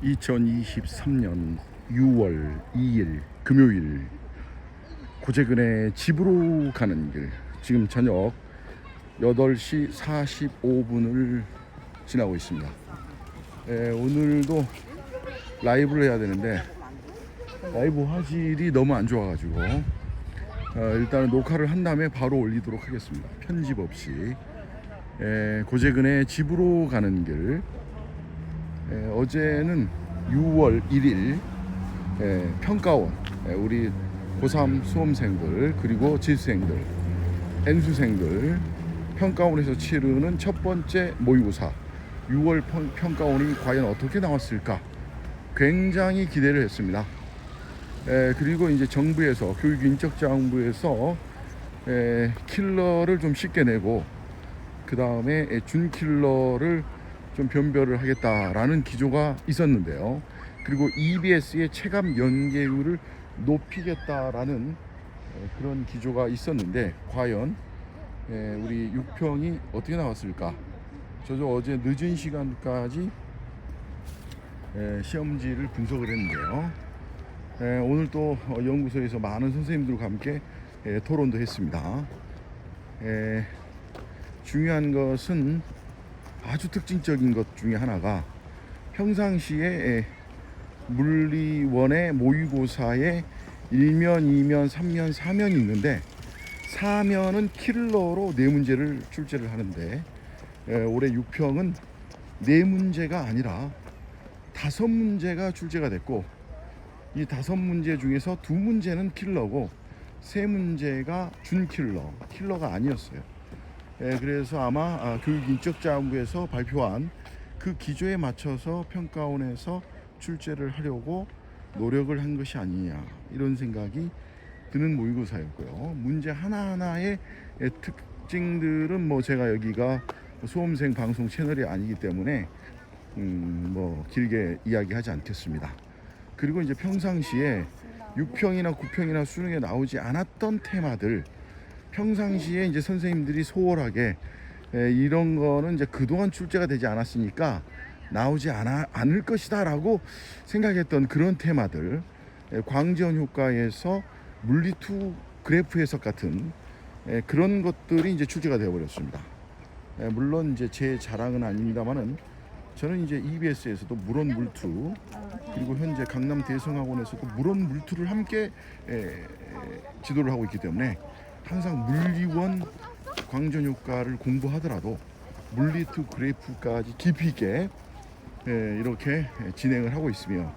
2023년 6월 2일 금요일 고재근의 집으로 가는 길, 지금 저녁 8시 45분을 지나고 있습니다. 오늘도 라이브를 해야 되는데 라이브 화질이 너무 안 좋아가지고 일단은 녹화를 한 다음에 바로 올리도록 하겠습니다. 편집 없이. 고재근의 집으로 가는 길. 어제는 6월 1일 평가원, 우리 고3 수험생들 그리고 재수생들, N수생들 평가원에서 치르는 첫 번째 모의고사 6월 평가원이 과연 어떻게 나왔을까 굉장히 기대를 했습니다. 그리고 이제 정부에서, 교육인적자원부에서 킬러를 좀 쉽게 내고 그 다음에 준킬러를 좀 변별을 하겠다라는 기조가 있었는데요. 그리고 EBS의 체감 연계율을 높이겠다라는 그런 기조가 있었는데 과연 우리 6평이 어떻게 나왔을까? 저도 어제 늦은 시간까지 시험지를 분석을 했는데요. 오늘 또 연구소에서 많은 선생님들과 함께 토론도 했습니다. 중요한 것은, 아주 특징적인 것 중에 하나가 평상시에 물리원의 모의고사에 1면, 2면, 3면, 4면이 있는데 4면은 킬러로 4문제를 출제를 하는데 올해 6평은 4문제가 아니라 5문제가 출제가 됐고, 이 5문제 중에서 2문제는 킬러고 3문제가 준킬러, 킬러가 아니었어요. 그래서 아마 교육인적자원부에서 발표한 그 기조에 맞춰서 평가원에서 출제를 하려고 노력을 한 것이 아니냐, 이런 생각이 드는 모의고사였고요. 문제 하나하나의 특징들은 뭐 제가 여기가 수험생 방송 채널이 아니기 때문에 뭐 길게 이야기하지 않겠습니다. 그리고 이제 평상시에 6평이나 9평이나 수능에 나오지 않았던 테마들, 평상시에 이제 선생님들이 소홀하게 이런 거는 이제 그동안 출제가 되지 않았으니까 나오지 않을 것이다 라고 생각했던 그런 테마들, 광지원 효과에서 물리2 그래프 해석 같은 그런 것들이 이제 출제가 되어 버렸습니다. 물론 이제 제 자랑은 아닙니다만은 저는 이제 EBS에서도 물원 물투, 그리고 현재 강남 대성학원에서도 물원 물투를 함께 지도를 하고 있기 때문에 항상 물리원 광전 효과를 공부하더라도 물리2 그래프까지 깊이 있게 이렇게 진행을 하고 있으며,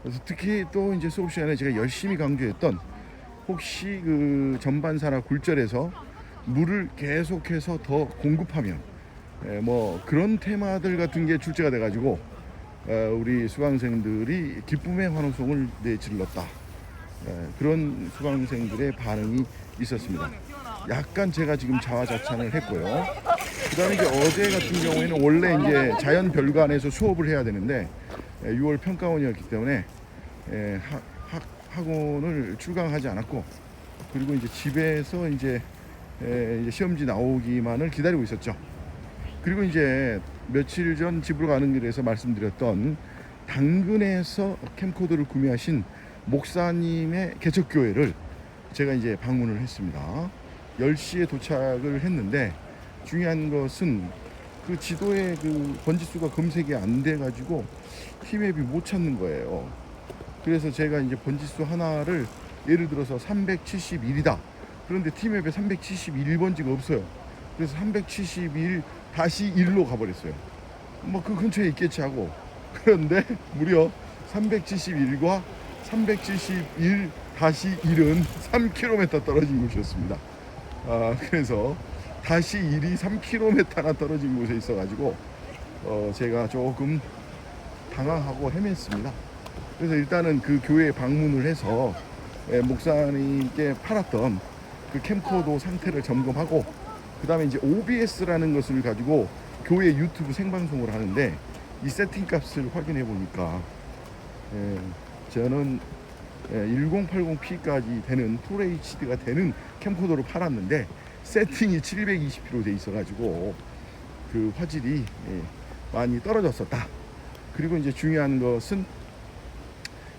그래서 특히 또 이제 수업 시간에 제가 열심히 강조했던, 혹시 그 전반사나 굴절에서 물을 계속해서 더 공급하면 뭐 그런 테마들 같은 게 출제가 돼가지고 우리 수강생들이 기쁨의 환호성을 내질렀다. 그런 수강생들의 반응이 있었습니다. 약간 제가 지금 자화자찬을 했고요. 그 다음에 이제 어제 같은 경우에는 원래 이제 자연별관에서 수업을 해야 되는데 6월 평가원이었기 때문에 학원을 출강하지 않았고, 그리고 이제 집에서 이제 시험지 나오기만을 기다리고 있었죠. 그리고 이제 며칠 전 집으로 가는 길에서 말씀드렸던 당근에서 캠코더를 구매하신 목사님의 개척교회를 제가 이제 방문을 했습니다. 10시에 도착을 했는데 중요한 것은 그 지도에 그 번지수가 검색이 안 돼가지고 티맵이 못 찾는 거예요. 그래서 제가 이제 번지수 하나를 예를 들어서 371이다. 그런데 티맵에 371번지가 없어요. 그래서 371-1로 가버렸어요. 뭐 그 근처에 있겠지 하고, 그런데 무려 371과 371-1은 3km 떨어진 곳이었습니다. 그래서 다시 1이 3km나 떨어진 곳에 있어가지고 제가 조금 당황하고 헤맸습니다. 그래서 일단은 그 교회에 방문을 해서 목사님께 팔았던 그 캠코더 상태를 점검하고, 그 다음에 이제 OBS라는 것을 가지고 교회 유튜브 생방송을 하는데 이 세팅 값을 확인해 보니까 저는 1080p까지 되는 FHD가 되는 캠코더로 팔았는데 세팅이 720p로 돼 있어 가지고 그 화질이 많이 떨어졌었다. 그리고 이제 중요한 것은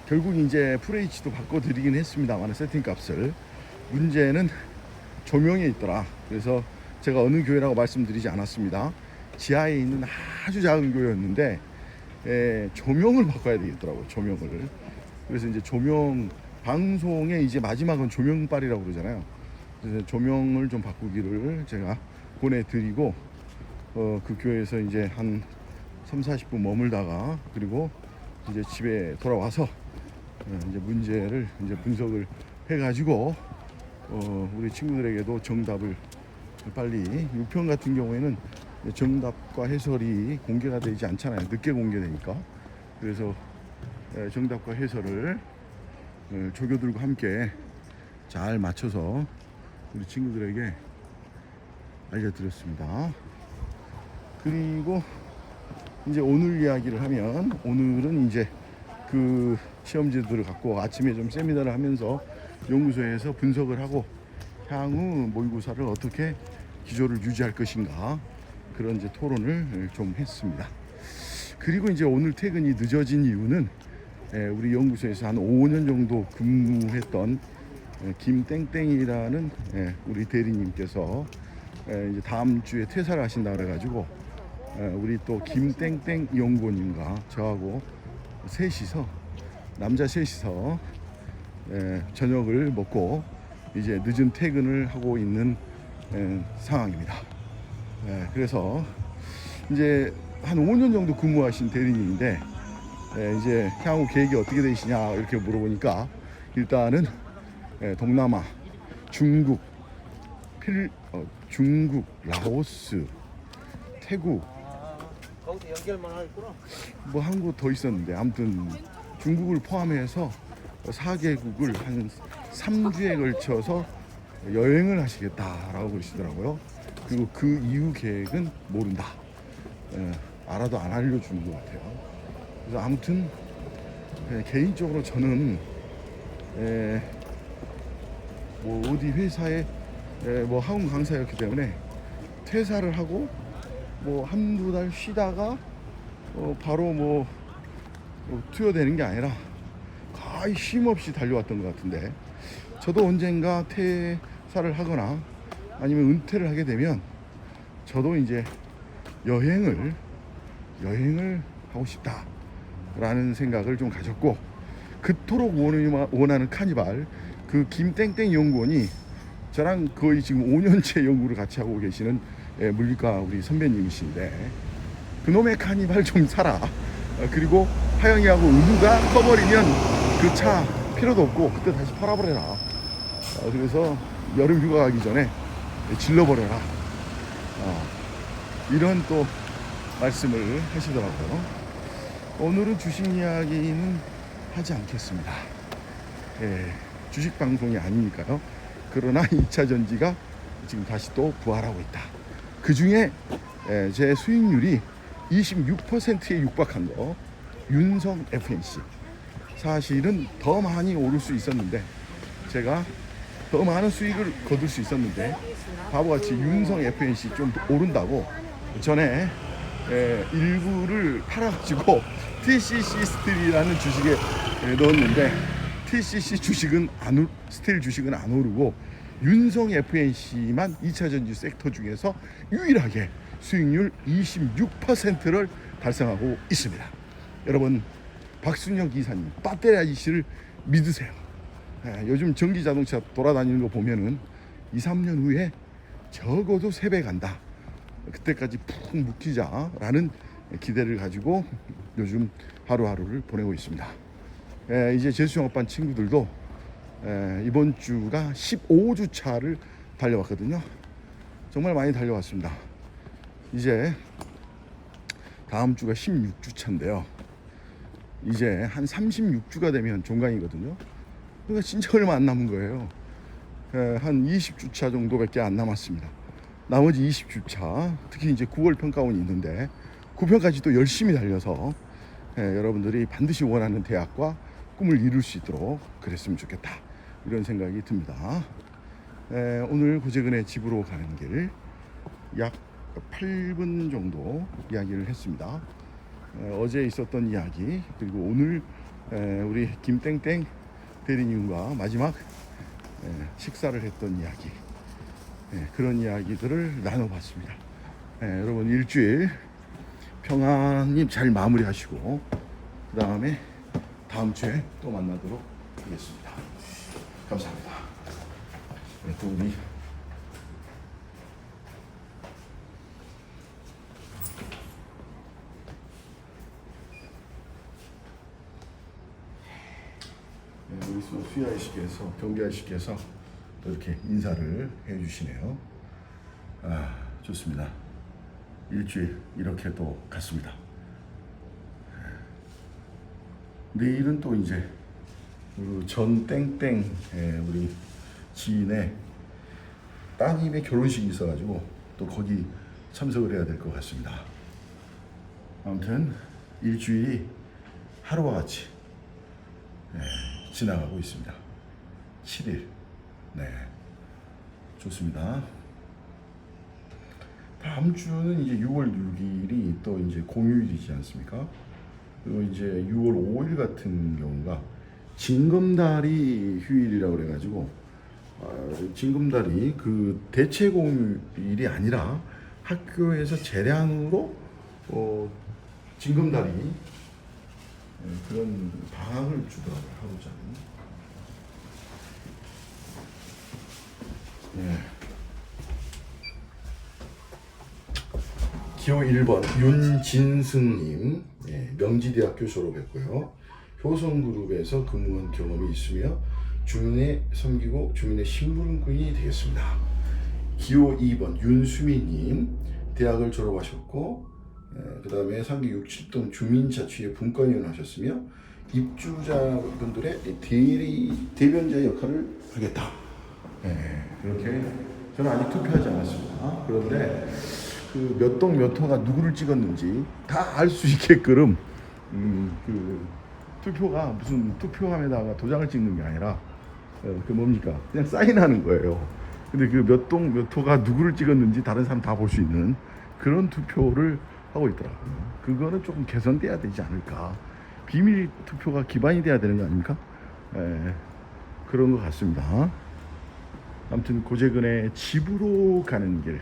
결국 이제 FH도 바꿔드리긴 했습니다만 세팅 값을, 문제는 조명에 있더라. 그래서 제가 어느 교회라고 말씀드리지 않았습니다. 지하에 있는 아주 작은 교회였는데 조명을 바꿔야 되겠더라고요. 조명을. 그래서 이제 조명 방송의 이제 마지막은 조명빨이라고 그러잖아요. 그래서 조명을 좀 바꾸기를 제가 보내드리고 그 교회에서 이제 한 3-40분 머물다가 그리고 이제 집에 돌아와서 이제 문제를 이제 분석을 해가지고 우리 친구들에게도 정답을 빨리, 6편 같은 경우에는 정답과 해설이 공개가 되지 않잖아요. 늦게 공개되니까. 그래서 정답과 해설을 조교들과 함께 잘 맞춰서 우리 친구들에게 알려드렸습니다. 그리고 이제 오늘 이야기를 하면, 오늘은 이제 그 시험지들을 갖고 아침에 좀 세미나를 하면서 연구소에서 분석을 하고 향후 모의고사를 어떻게 기조를 유지할 것인가, 그런 이제 토론을 좀 했습니다. 그리고 이제 오늘 퇴근이 늦어진 이유는 우리 연구소에서 한 5년 정도 근무했던 김땡땡이라는 우리 대리님께서 이제 다음 주에 퇴사를 하신다 그래가지고 우리 또 김땡땡 연구원님과 저하고 셋이서, 남자 셋이서 저녁을 먹고 이제 늦은 퇴근을 하고 있는 상황입니다. 그래서 이제 한 5년 정도 근무하신 대리님인데 이제 향후 계획이 어떻게 되시냐 이렇게 물어보니까, 일단은 동남아, 중국, 중국, 라오스, 태국, 거기서 연결만 하겠구나. 뭐 한 곳 더 있었는데, 아무튼 중국을 포함해서 4개국을 한 3주에 걸쳐서 여행을 하시겠다라고 그러시더라고요. 그리고 그 이후 계획은 모른다. 알아도 안 알려주는 것 같아요. 그래서 아무튼 개인적으로 저는 뭐 어디 회사에 뭐 학원 강사였기 때문에 퇴사를 하고 뭐 한두 달 쉬다가 바로 뭐 투여되는 게 아니라 거의 쉼 없이 달려왔던 것 같은데, 저도 언젠가 퇴사를 하거나 아니면 은퇴를 하게 되면 저도 이제 여행을 하고 싶다라는 생각을 좀 가졌고, 그토록 원하는 카니발, 그 김땡땡 연구원이 저랑 거의 지금 5년째 연구를 같이 하고 계시는 물리과 우리 선배님이신데, 그놈의 카니발 좀 사라. 그리고 하영이하고 은우가 커버리면 그 차 필요도 없고 그때 다시 팔아버려라. 그래서 여름 휴가 가기 전에 질러버려라. 이런 또 말씀을 하시더라고요. 오늘은 주식 이야기는 하지 않겠습니다. 주식 방송이 아니니까요. 그러나 2차 전지가 지금 다시 또 부활하고 있다. 그 중에 제 수익률이 26%에 육박한 거, 윤성 FNC. 사실은 더 많이 오를 수 있었는데, 제가 더 많은 수익을 거둘 수 있었는데, 바보같이 윤성 FNC 좀 오른다고 전에 일부를 팔아가지고 TCC 스틸이라는 주식에 넣었는데, TCC 주식은 스틸 주식은 안 오르고 윤성 FNC만 2차 전지 섹터 중에서 유일하게 수익률 26%를 달성하고 있습니다. 여러분, 박순영 기사님, 배터리 아저씨를 믿으세요. 요즘 전기 자동차 돌아다니는 거 보면은 2-3년 후에 적어도 3배 간다. 그때까지 푹 묵히자라는 기대를 가지고 요즘 하루하루를 보내고 있습니다. 이제 재수영업반 친구들도 이번 주가 15주 차를 달려왔거든요. 정말 많이 달려왔습니다. 이제 다음 주가 16주 차인데요. 이제 한 36주가 되면 종강이거든요. 그러니까 진짜 얼마 안 남은 거예요. 한 20주 차 정도밖에 안 남았습니다. 나머지 20주 차, 특히 이제 9월 평가원이 있는데 9편까지 또 열심히 달려서 여러분들이 반드시 원하는 대학과 꿈을 이룰 수 있도록 그랬으면 좋겠다, 이런 생각이 듭니다. 오늘 고재근의 집으로 가는 길 약 8분 정도 이야기를 했습니다. 어제 있었던 이야기, 그리고 오늘 우리 김땡땡 대리님과 마지막 식사를 했던 이야기, 그런 이야기들을 나눠봤습니다. 여러분 일주일 평안히 잘 마무리하시고 그 다음에 다음 주에 또 만나도록 하겠습니다. 감사합니다. 또 우리 우리 수야이씨께서 경계아씨께서 또 이렇게 인사를 해주시네요. 좋습니다. 일주일 이렇게 또 갔습니다. 내일은 또 이제 전 땡땡 우리 지인의 따님의 결혼식이 있어가지고 또 거기 참석을 해야 될 것 같습니다. 아무튼 일주일이 하루와 같이 지나가고 있습니다. 7일. 네. 좋습니다. 다음 주는 이제 6월 6일이 또 이제 공휴일이지 않습니까? 그리고 이제 6월 5일 같은 경우가 징검다리 휴일이라고 그래가지고 징검다리 그 대체 공휴일이 아니라 학교에서 재량으로 징검다리 그런 방학을 주더라고요. 하루짜리. 기호 1번 윤진승님, 명지대학교 졸업했고요. 효성그룹에서 근무한 경험이 있으며 주민에 섬기고 주민의 심부름꾼이 되겠습니다. 기호 2번 윤수미님, 대학을 졸업하셨고 그 다음에 상계 67동 주민자치회 분과위원 하셨으며 입주자분들의 대변자 역할을 하겠다. 그렇게 저는 아직 투표하지 않았습니다. 그런데 그 몇 동 몇 호가 누구를 찍었는지 다 알 수 있게끔 그 투표가 무슨 투표함에다가 도장을 찍는 게 아니라 그 뭡니까? 그냥 사인하는 거예요. 근데 그 몇 동 몇 호가 누구를 찍었는지 다른 사람 다 볼 수 있는 그런 투표를 하고 있더라고요. 그거는 조금 개선돼야 되지 않을까. 비밀 투표가 기반이 돼야 되는 거 아닙니까? 그런 것 같습니다. 아무튼 고재근의 집으로 가는 길,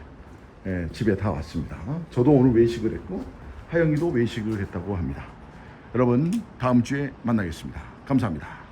집에 다 왔습니다. 저도 오늘 외식을 했고 하영이도 외식을 했다고 합니다. 여러분 다음 주에 만나겠습니다. 감사합니다.